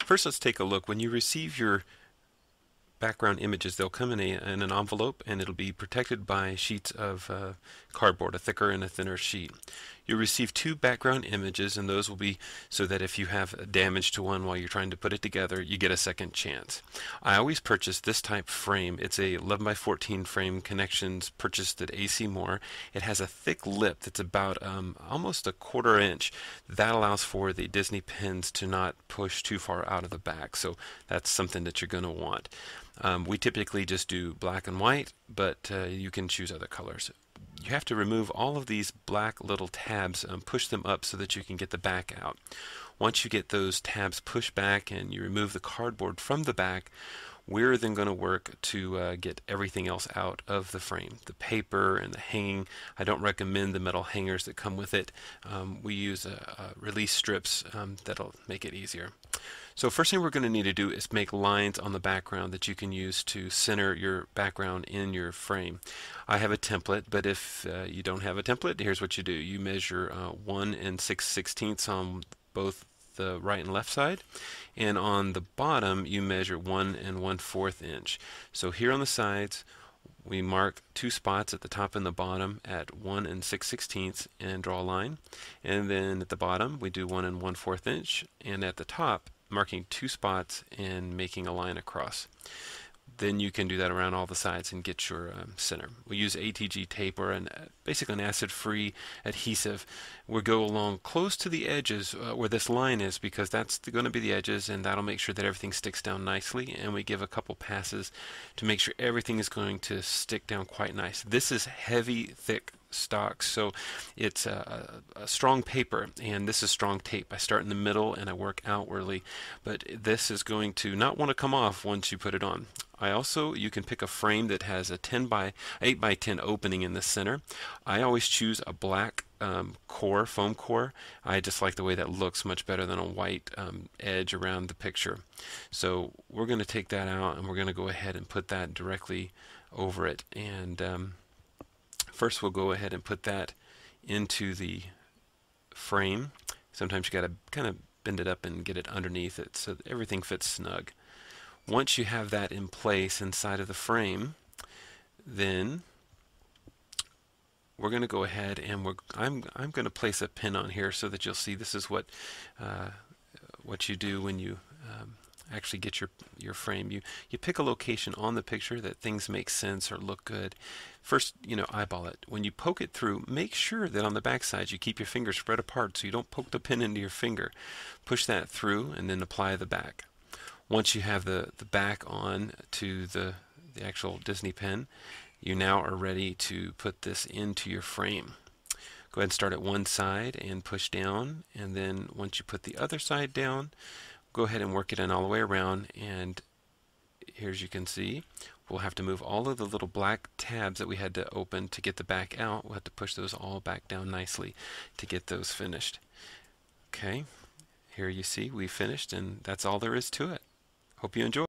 First, let's take a look. When you receive your background images, they'll come in an envelope, and it'll be protected by sheets of cardboard, a thicker and a thinner sheet. You'll receive two background images, and those will be so that if you have damage to one while you're trying to put it together, you get a second chance. I always purchase this type frame. It's a 11 by 14 frame, Connections, purchased at AC Moore. It has a thick lip that's about almost a quarter inch. That allows for the Disney pins to not push too far out of the back, so that's something that you're going to want. We typically just do black and white, but you can choose other colors. You have to remove all of these black little tabs, push them up so that you can get the back out. Once you get those tabs pushed back and you remove the cardboard from the back, we're then going to work to get everything else out of the frame. The paper and the hanging. I don't recommend the metal hangers that come with it. We use release strips that'll make it easier. So first thing we're going to need to do is make lines on the background that you can use to center your background in your frame. I have a template, but if you don't have a template, here's what you do. You measure 1 6/16 on both the right and left side, and on the bottom you measure 1 1/4 inch. So here on the sides we mark two spots at the top and the bottom at 1 6/16 and draw a line, and then at the bottom we do 1 1/4 inch, and at the top marking two spots and making a line across. Then you can do that around all the sides and get your center. We use ATG tape, or basically an acid-free adhesive. We'll go along close to the edges where this line is, because that's going to be the edges, and that'll make sure that everything sticks down nicely. And we give a couple passes to make sure everything is going to stick down quite nice. This is heavy, thick stock, so it's a strong paper, and this is strong tape. I start in the middle and I work outwardly, but this is going to not want to come off once you put it on. You can pick a frame that has a 8 by 10 opening in the center. I always choose a black core, foam core. I just like the way that looks much better than a white edge around the picture. So we're going to take that out, and we're going to go ahead and put that directly over it. And first we'll go ahead and put that into the frame. Sometimes you got to kind of bend it up and get it underneath it so that everything fits snug. Once you have that in place inside of the frame, then we're going to go ahead and I'm going to place a pin on here so that you'll see this is what you do when you actually get your frame. You pick a location on the picture that things make sense or look good. First, eyeball it. When you poke it through, make sure that on the back side you keep your fingers spread apart so you don't poke the pin into your finger. Push that through and then apply the back. Once you have the back on to the actual Disney pen, you now are ready to put this into your frame. Go ahead and start at one side and push down, and then once you put the other side down, go ahead and work it in all the way around. And here, as you can see, we'll have to move all of the little black tabs that we had to open to get the back out. We'll have to push those all back down nicely to get those finished. Okay, here you see we finished, and that's all there is to it. Hope you enjoy.